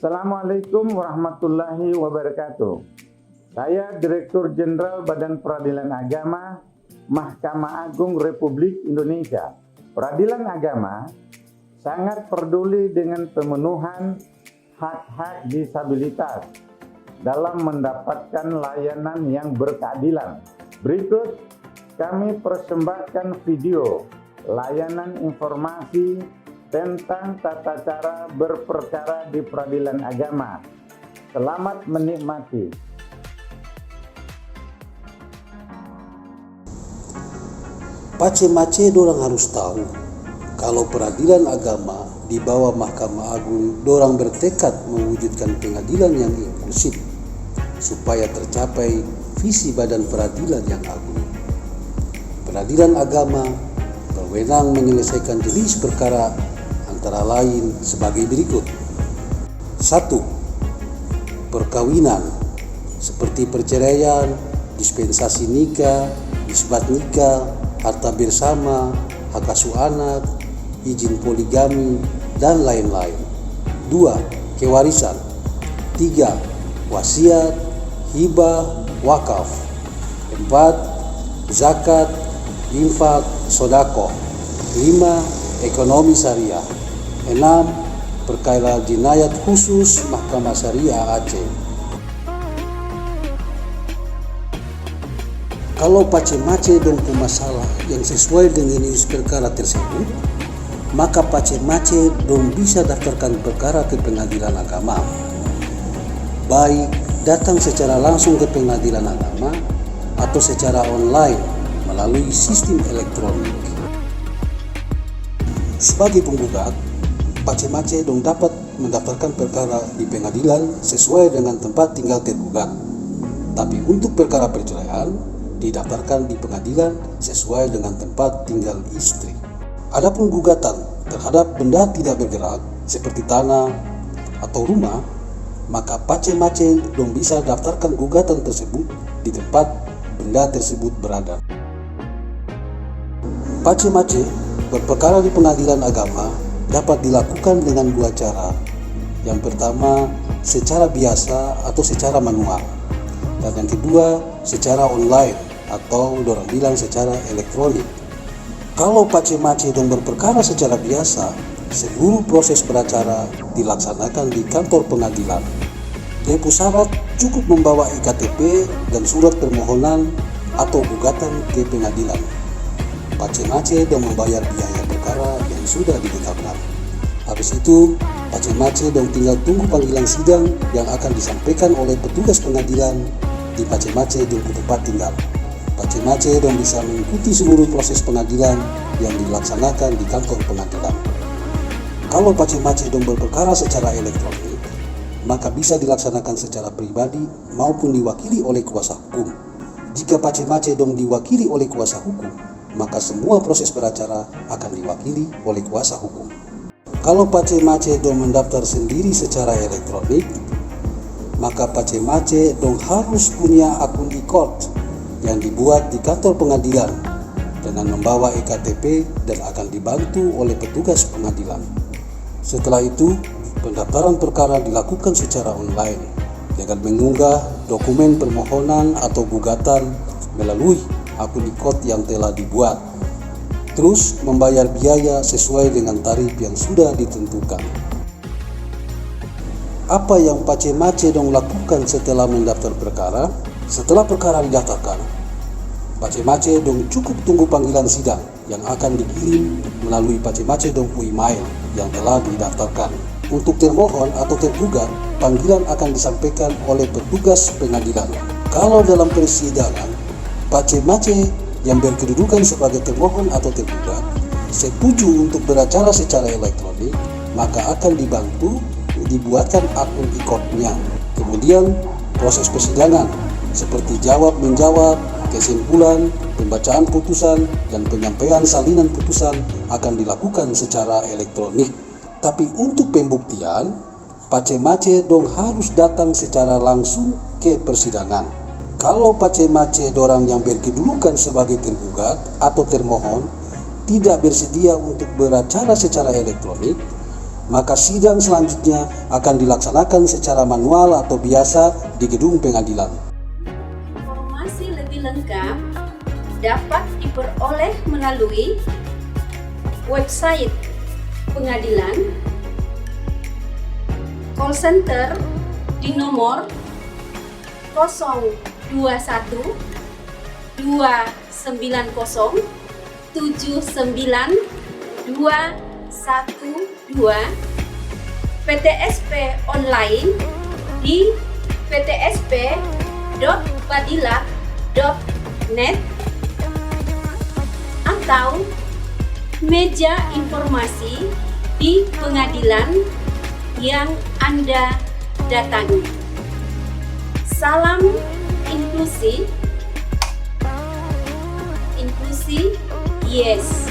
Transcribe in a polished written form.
Assalamualaikum warahmatullahi wabarakatuh. Saya Direktur Jenderal Badan Peradilan Agama Mahkamah Agung Republik Indonesia. Peradilan agama sangat peduli dengan pemenuhan hak-hak disabilitas dalam mendapatkan layanan yang berkeadilan. Berikut kami persembahkan video layanan informasi tentang tata cara berperkara di peradilan agama. Selamat menikmati. Pace-mace dorang harus tahu kalau peradilan agama di bawah Mahkamah Agung dorang bertekad mewujudkan pengadilan yang inklusif supaya tercapai visi badan peradilan yang agung. Peradilan agama berwenang menyelesaikan jenis perkara antara lain sebagai berikut. 1. Perkawinan seperti perceraian, dispensasi nikah, isbat nikah, harta bersama, hak asuh anak, izin poligami, dan lain-lain. 2. Kewarisan. 3. Wasiat, hibah, wakaf. 4. Zakat, infak, sedekah. 5. Ekonomi syariah. 6. Perkara jinayat khusus Mahkamah Syariah Aceh. Kalau pace-mace dong masalah yang sesuai dengan jenis perkara tersebut, maka pace-mace dong bisa daftarkan perkara ke pengadilan agama. Baik datang secara langsung ke pengadilan agama atau secara online melalui sistem elektronik. Sebagai penggugat, pace-mace dong dapat mendaftarkan perkara di pengadilan sesuai dengan tempat tinggal tergugat. Tapi untuk perkara perceraian didaftarkan di pengadilan sesuai dengan tempat tinggal istri. Adapun gugatan terhadap benda tidak bergerak seperti tanah atau rumah, maka pace-mace dong bisa daftarkan gugatan tersebut di tempat benda tersebut berada. Pace-mace berperkara di pengadilan agama dapat dilakukan dengan dua cara. Yang pertama, secara biasa atau secara manual. Dan yang kedua, secara online atau dorang bilang secara elektronik. Kalau pace-mace dong berperkara secara biasa, seluruh proses beracara dilaksanakan di kantor pengadilan. Tempo syarat cukup membawa EKTP dan surat permohonan atau gugatan ke pengadilan. Pace-mace dong membayar biaya perkara yang sudah ditetapkan. Habis itu, pace-mace dong tinggal tunggu panggilan sidang yang akan disampaikan oleh petugas pengadilan di pace-mace dong tempat tinggal. Pace-mace dong bisa mengikuti seluruh proses pengadilan yang dilaksanakan di kantor pengadilan. Kalau pace-mace dong berperkara secara elektronik, maka bisa dilaksanakan secara pribadi maupun diwakili oleh kuasa hukum. Jika pace-mace dong diwakili oleh kuasa hukum, maka semua proses beracara akan diwakili oleh kuasa hukum. Kalau pace-mace dong mendaftar sendiri secara elektronik, maka pace-mace dong harus punya akun e-court yang dibuat di kantor pengadilan dengan membawa EKTP dan akan dibantu oleh petugas pengadilan. Setelah itu, pendaftaran perkara dilakukan secara online dengan mengunggah dokumen permohonan atau gugatan melalui akun e-court yang telah dibuat, terus membayar biaya sesuai dengan tarif yang sudah ditentukan. Apa yang pace-mace dong lakukan setelah mendaftar perkara? Setelah perkara didaftarkan, pace-mace dong cukup tunggu panggilan sidang yang akan dikirim melalui pace-mace dong email yang telah didaftarkan. Untuk termohon atau tergugat, panggilan akan disampaikan oleh petugas pengadilan. Kalau dalam persidangan, pace-mace yang berkedudukan sebagai termohon atau tergugat setuju untuk beracara secara elektronik, maka akan dibantu dibuatkan akun e-court-nya. Kemudian proses persidangan seperti jawab-menjawab, kesimpulan, pembacaan putusan, dan penyampaian salinan putusan akan dilakukan secara elektronik. Tapi untuk pembuktian, pace-mace dong harus datang secara langsung ke persidangan. Kalau pace-mace dorang yang berkedudukan sebagai tergugat atau termohon tidak bersedia untuk beracara secara elektronik, maka sidang selanjutnya akan dilaksanakan secara manual atau biasa di gedung pengadilan. Informasi lebih lengkap dapat diperoleh melalui website pengadilan, call center di nomor 021 290 79 212, PTSP online di ptsp.badilak.net atau meja informasi di pengadilan yang Anda datangi. Salam inklusi, yes.